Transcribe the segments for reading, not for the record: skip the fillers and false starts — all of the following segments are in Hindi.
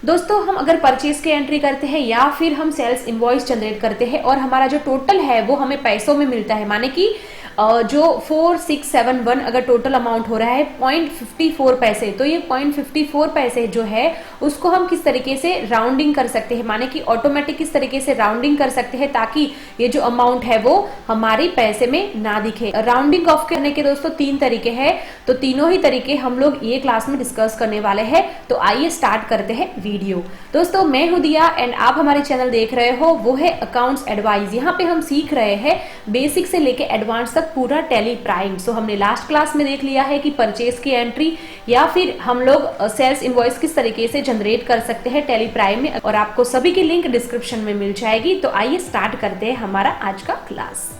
दोस्तों हम अगर परचेज की एंट्री करते हैं या फिर हम सेल्स इनवॉइस जनरेट करते हैं और हमारा जो टोटल है वो हमें पैसों में मिलता है, माने कि जो 4671 अगर टोटल अमाउंट हो रहा है 0.54 पैसे, तो ये 0.54 पैसे जो है उसको हम किस तरीके से राउंडिंग कर सकते हैं, माने कि ऑटोमेटिक किस तरीके से राउंडिंग कर सकते हैं ताकि ये जो अमाउंट है वो हमारी पैसे में ना दिखे। राउंडिंग ऑफ करने के दोस्तों 3 तरीके हैं, तो तीनों ही तरीके हम लोग ये क्लास में डिस्कस करने वाले हैं। तो आइए स्टार्ट करते हैं वीडियो। दोस्तों मैं हूं दिया एंड आप हमारे चैनल देख रहे हो वो है अकाउंट्स एडवाइस। यहाँ पे हम सीख रहे हैं बेसिक से लेके एडवांस तक पूरा टैली प्राइम। सो हमने लास्ट क्लास में देख लिया है कि परचेज की एंट्री या फिर हम लोग सेल्स इनवॉइस किस तरीके से जनरेट कर सकते हैं टैली प्राइम में, और आपको सभी की लिंक डिस्क्रिप्शन में मिल जाएगी। तो आइए स्टार्ट करते हैं हमारा आज का क्लास।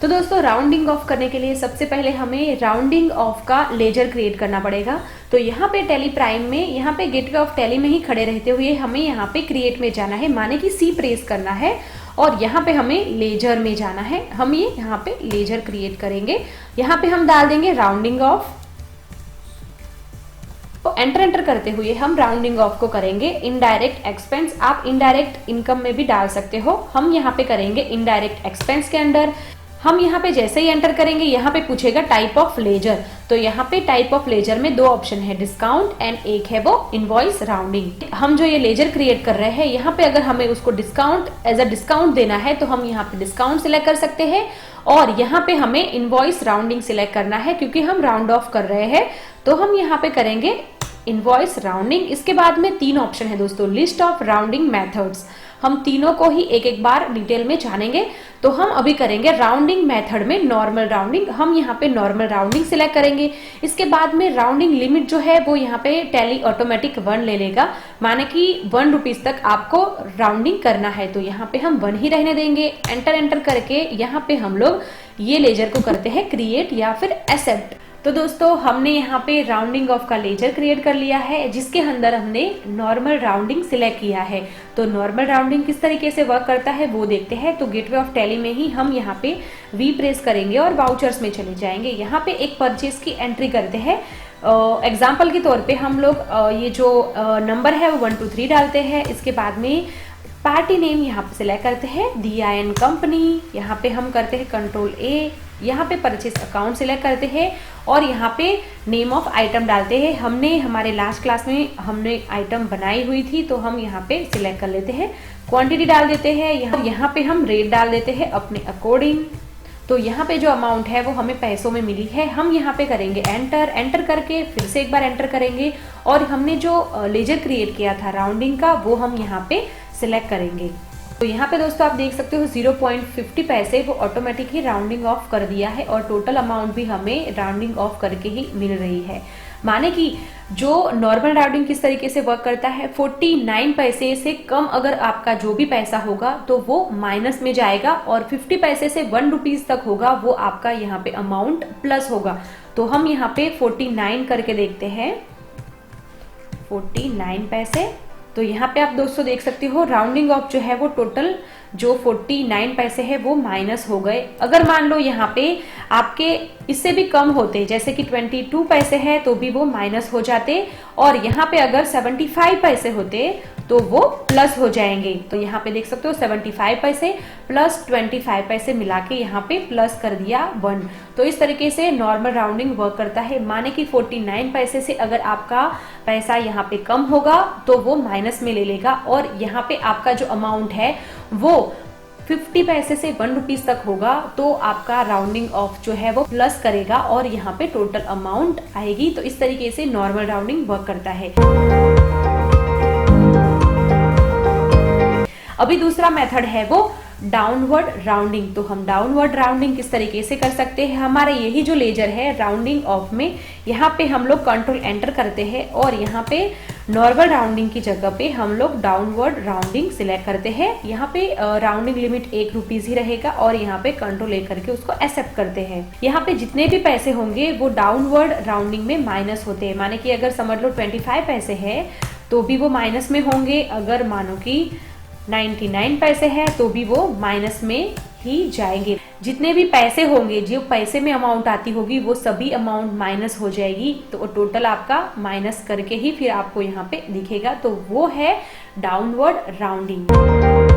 तो दोस्तों राउंडिंग ऑफ करने के लिए सबसे पहले हमें राउंडिंग ऑफ का लेजर क्रिएट करना पड़ेगा। तो यहाँ पे टैली प्राइम में, यहाँ पे गेटवे ऑफ टैली में ही खड़े रहते हुए हमें यहाँ पे क्रिएट में जाना है, माने कि सी प्रेस करना है और यहाँ पे हमें लेजर में जाना है। हम ये यहाँ पे लेजर क्रिएट करेंगे। यहाँ पे हम डाल देंगे राउंडिंग ऑफ। तो एंटर करते हुए हम राउंडिंग ऑफ को करेंगे इनडायरेक्ट एक्सपेंस। आप इनडायरेक्ट इनकम में भी डाल सकते हो। हम यहाँ पे करेंगे इनडायरेक्ट एक्सपेंस के अंडर। हम यहाँ पे जैसे ही एंटर करेंगे यहाँ पे पूछेगा टाइप ऑफ लेजर। तो यहाँ पे टाइप ऑफ लेजर में 2 ऑप्शन है, डिस्काउंट एंड एक है वो इनवॉइस राउंडिंग। हम जो ये लेजर क्रिएट कर रहे हैं यहाँ पे अगर हमें उसको डिस्काउंट एज अ डिस्काउंट देना है तो हम यहाँ पे डिस्काउंट सिलेक्ट कर सकते हैं, और यहाँ पे हमें इनवॉइस राउंडिंग सिलेक्ट करना है क्योंकि हम राउंड ऑफ कर रहे हैं। तो हम यहाँ पे करेंगे इनवॉइस राउंडिंग। इसके बाद में 3 ऑप्शन है दोस्तों, लिस्ट ऑफ राउंडिंग मेथड्स। हम तीनों को ही एक एक बार डिटेल में जानेंगे। तो हम अभी करेंगे राउंडिंग मेथड में नॉर्मल राउंडिंग। हम यहाँ पे नॉर्मल राउंडिंग सिलेक्ट करेंगे। इसके बाद में राउंडिंग लिमिट जो है वो यहाँ पे टैली ऑटोमेटिक 1 ले लेगा, माने कि 1 रुपीज तक आपको राउंडिंग करना है। तो यहाँ पे हम 1 ही रहने देंगे। एंटर करके यहाँ पे हम लोग ये लेजर को करते हैं क्रिएट या फिर एक्सेप्ट। तो दोस्तों हमने यहाँ पे राउंडिंग ऑफ का लेजर क्रिएट कर लिया है जिसके अंदर हमने नॉर्मल राउंडिंग सिलेक्ट किया है। तो नॉर्मल राउंडिंग किस तरीके से वर्क करता है वो देखते हैं। तो गेटवे ऑफ टैली में ही हम यहाँ पे वी प्रेस करेंगे और वाउचर्स में चले जाएंगे। यहाँ पे एक परचेज की एंट्री करते हैं। एग्जाम्पल के तौर पे हम लोग ये जो नंबर है वो 1 2 3 डालते हैं। इसके बाद में पार्टी नेम यहाँ पे सिलेक्ट करते हैं दिया एंड कंपनी। यहाँ पे हम करते हैं कंट्रोल A। यहाँ पे परचेज अकाउंट सिलेक्ट करते हैं और यहाँ पे नेम ऑफ आइटम डालते हैं। हमने हमारे लास्ट क्लास में हमने आइटम बनाई हुई थी तो हम यहाँ पे सिलेक्ट कर लेते हैं। क्वांटिटी डाल देते हैं। यहाँ पे हम रेट डाल देते हैं अपने अकॉर्डिंग। तो यहाँ पे जो अमाउंट है वो हमें पैसों में मिली है। हम यहाँ पे करेंगे एंटर करके फिर से एक बार एंटर करेंगे और हमने जो लेजर क्रिएट किया था राउंडिंग का वो हम यहाँ पे सिलेक्ट करेंगे। तो यहाँ पे दोस्तों आप देख सकते हो 0.50 पैसे वो ऑटोमेटिक ही राउंडिंग ऑफ कर दिया है और टोटल अमाउंट भी हमें राउंडिंग ऑफ करके ही मिल रही है। माने कि जो नॉर्मल राउंडिंग किस तरीके से वर्क करता है, 49 पैसे से कम अगर आपका जो भी पैसा होगा तो वो माइनस में जाएगा, और 50 पैसे से 1 रुपीज तक होगा वो आपका यहाँ पे अमाउंट प्लस होगा। तो हम यहाँ पे 49 करके देखते हैं, 49 पैसे। तो यहाँ पे आप दोस्तों देख सकते हो राउंडिंग ऑफ जो है वो टोटल जो 49 पैसे है वो माइनस हो गए। अगर मान लो यहाँ पे आपके इससे भी कम होते, जैसे कि 22 पैसे है तो भी वो माइनस हो जाते, और यहाँ पे अगर 75 पैसे होते तो वो प्लस हो जाएंगे। तो यहाँ पे देख सकते हो 75 पैसे प्लस 25 पैसे मिला के यहाँ पे प्लस कर दिया 1। तो इस तरीके से नॉर्मल राउंडिंग वर्क करता है। माने कि 49 पैसे से अगर आपका पैसा यहाँ पे कम होगा तो वो माइनस में ले लेगा, और यहाँ पे आपका जो अमाउंट है वो 50 पैसे से 1 रुपीज तक होगा तो आपका राउंडिंग ऑफ जो है वो प्लस करेगा और यहाँ पे टोटल अमाउंट आएगी। तो इस तरीके से नॉर्मल राउंडिंग वर्क करता है। अभी दूसरा मेथड है वो डाउनवर्ड राउंडिंग। तो हम डाउनवर्ड राउंडिंग किस तरीके से कर सकते हैं, हमारे यही जो लेजर है राउंडिंग ऑफ में, यहाँ पे हम लोग कंट्रोल एंटर करते हैं और यहाँ पे नॉर्मल राउंडिंग की जगह पे हम लोग डाउनवर्ड राउंडिंग सिलेक्ट करते हैं। यहाँ पे राउंडिंग लिमिट 1 रुपीज ही रहेगा और यहाँ पे कंट्रोल ए करके उसको एक्सेप्ट करते हैं। यहाँ पे जितने भी पैसे होंगे वो डाउनवर्ड राउंडिंग में माइनस होते हैं। माने कि अगर समझ लो 25 पैसे है तो भी वो माइनस में होंगे, अगर मानो कि 99 पैसे है तो भी वो माइनस में ही जाएंगे। जितने भी पैसे होंगे, जो पैसे में अमाउंट आती होगी वो सभी अमाउंट माइनस हो जाएगी, तो टोटल आपका माइनस करके ही फिर आपको यहाँ पे दिखेगा, तो वो है डाउनवर्ड राउंडिंग।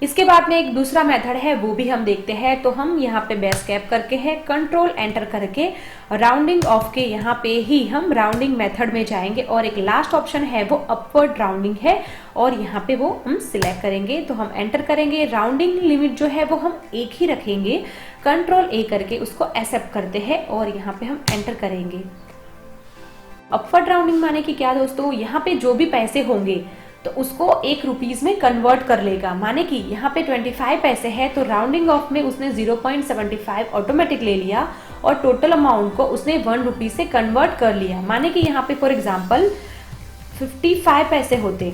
इसके बाद में एक दूसरा मेथड है, वो भी हम देखते हैं। तो हम यहाँ पे बेस कैप करके है कंट्रोल एंटर करके राउंडिंग ऑफ के यहाँ पे ही हम राउंडिंग मेथड में जाएंगे, और एक लास्ट ऑप्शन है वो अपवर्ड राउंडिंग है, और यहाँ पे वो हम सिलेक्ट करेंगे। तो हम एंटर करेंगे, राउंडिंग लिमिट जो है वो हम एक ही रखेंगे, कंट्रोल ए करके उसको एक्सेप्ट करते हैं और यहाँ पे हम एंटर करेंगे। अपवर्ड राउंडिंग माने कि क्या दोस्तों, यहाँ पे जो भी पैसे होंगे तो उसको 1 रुपीज में कन्वर्ट कर लेगा। माने कि यहाँ पे 25 पैसे है तो राउंडिंग ऑफ में उसने 0.75 ऑटोमेटिक ले लिया और टोटल अमाउंट को उसने 1 रुपीज से कन्वर्ट कर लिया। माने कि यहाँ पे फॉर एग्जांपल 55 पैसे होते,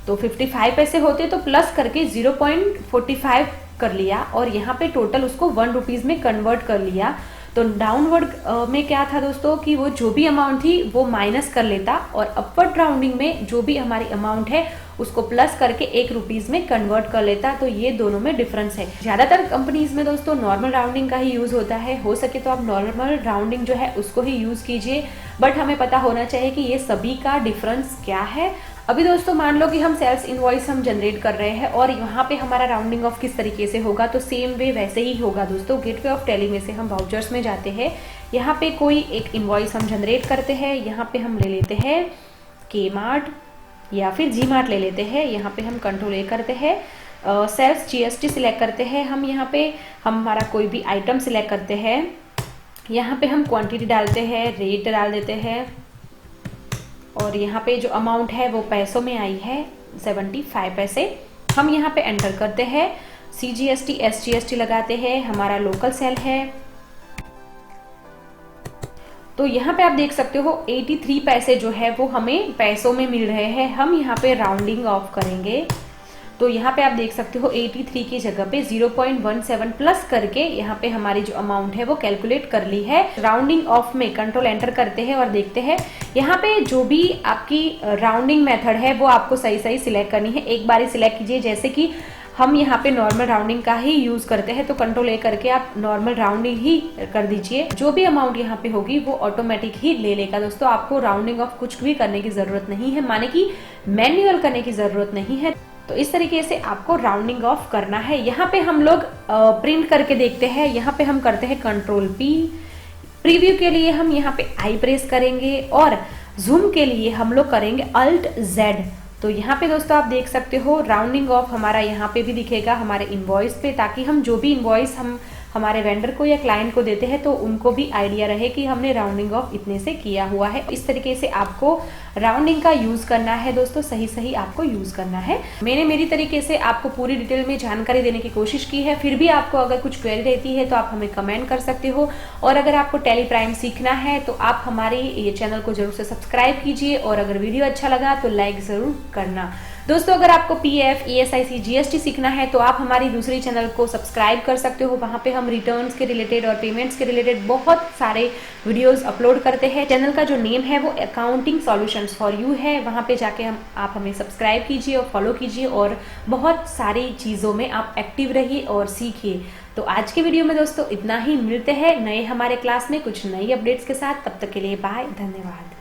तो 55 पैसे होते तो प्लस करके 0.45 कर लिया और यहाँ पे टोटल उसको 1 रुपीज में कन्वर्ट कर लिया। तो डाउनवर्ड में क्या था दोस्तों कि वो जो भी अमाउंट थी वो माइनस कर लेता, और अपवर्ड राउंडिंग में जो भी हमारी अमाउंट है उसको प्लस करके 1 रुपीज में कन्वर्ट कर लेता। तो ये दोनों में डिफरेंस है। ज्यादातर कंपनीज में दोस्तों नॉर्मल राउंडिंग का ही यूज होता है, हो सके तो आप नॉर्मल राउंडिंग जो है उसको ही यूज कीजिए, बट हमें पता होना चाहिए कि ये सभी का डिफरेंस क्या है। अभी दोस्तों मान लो कि हम सेल्स इनवॉइस हम जनरेट कर रहे हैं और यहाँ पे हमारा राउंडिंग ऑफ किस तरीके से होगा, तो सेम वे वैसे ही होगा दोस्तों। गेटवे ऑफ टैली में से हम वाउचर्स में जाते हैं, यहाँ पे कोई एक इनवॉइस हम जनरेट करते हैं, यहाँ पे हम ले लेते हैं के मार्ट या फिर जी मार्ट ले लेते हैं। यहाँ पे हम कंट्रोल ए करते हैं, सेल्स जीएसटी सिलेक्ट करते हैं, हम यहाँ पे हमारा कोई भी आइटम सिलेक्ट करते हैं, यहाँ पे हम क्वांटिटी डालते हैं, रेट डाल देते हैं, और यहाँ पे जो अमाउंट है वो पैसों में आई है 75 पैसे। हम यहाँ पे एंटर करते हैं, CGST SGST लगाते हैं, हमारा लोकल सेल है। तो यहाँ पे आप देख सकते हो 83 पैसे जो है वो हमें पैसों में मिल रहे हैं। हम यहाँ पे राउंडिंग ऑफ करेंगे, तो यहाँ पे आप देख सकते हो 83 की जगह पे 0.17 प्लस करके यहाँ पे हमारी जो अमाउंट है वो कैलकुलेट कर ली है। राउंडिंग ऑफ में कंट्रोल एंटर करते हैं और देखते हैं यहाँ पे जो भी आपकी राउंडिंग मेथड है वो आपको सही सही सिलेक्ट करनी है। एक बार ही सिलेक्ट कीजिए, जैसे कि हम यहाँ पे नॉर्मल राउंडिंग का ही यूज करते हैं, तो कंट्रोल ए करके आप नॉर्मल राउंडिंग ही कर दीजिए। जो भी अमाउंट यहाँ पे होगी वो ऑटोमेटिक ही ले लेगा दोस्तों। आपको राउंडिंग ऑफ कुछ भी करने की जरूरत नहीं है, माने कि मैन्युअल करने की जरूरत नहीं है। तो इस तरीके से आपको राउंडिंग ऑफ करना है। यहाँ पे हम लोग प्रिंट करके देखते हैं, यहाँ पे हम करते हैं कंट्रोल P। प्रीव्यू के लिए हम यहाँ पे आई प्रेस करेंगे और जूम के लिए हम लोग करेंगे Alt Z। तो यहाँ पे दोस्तों आप देख सकते हो राउंडिंग ऑफ हमारा यहाँ पे भी दिखेगा हमारे इनवॉइस पे, ताकि हम जो भी इनवॉइस हम हमारे वेंडर को या क्लाइंट को देते हैं तो उनको भी आइडिया रहे कि हमने राउंडिंग ऑफ इतने से किया हुआ है। इस तरीके से आपको राउंडिंग का यूज करना है दोस्तों, सही सही आपको यूज करना है। मैंने मेरी तरीके से आपको पूरी डिटेल में जानकारी देने की कोशिश की है। फिर भी आपको अगर कुछ क्वेरी रहती है तो आप हमें कमेंट कर सकते हो, और अगर आपको टैली प्राइम सीखना है तो आप हमारे ये चैनल को जरूर से सब्सक्राइब कीजिए, और अगर वीडियो अच्छा लगा तो लाइक जरूर करना। दोस्तों अगर आपको PF, ESIC, GST सीखना है तो आप हमारी दूसरी चैनल को सब्सक्राइब कर सकते हो। वहाँ पे हम रिटर्न्स के रिलेटेड और पेमेंट्स के रिलेटेड बहुत सारे वीडियोस अपलोड करते हैं। चैनल का जो नेम है वो अकाउंटिंग सॉल्यूशंस फॉर यू है। वहाँ पे जाके आप हमें सब्सक्राइब कीजिए और फॉलो कीजिए, और बहुत सारी चीज़ों में आप एक्टिव रहिए और सीखिए। तो आज के वीडियो में दोस्तों इतना ही। मिलते हैं नए हमारे क्लास में कुछ नई अपडेट्स के साथ। तब तक के लिए बाय, धन्यवाद।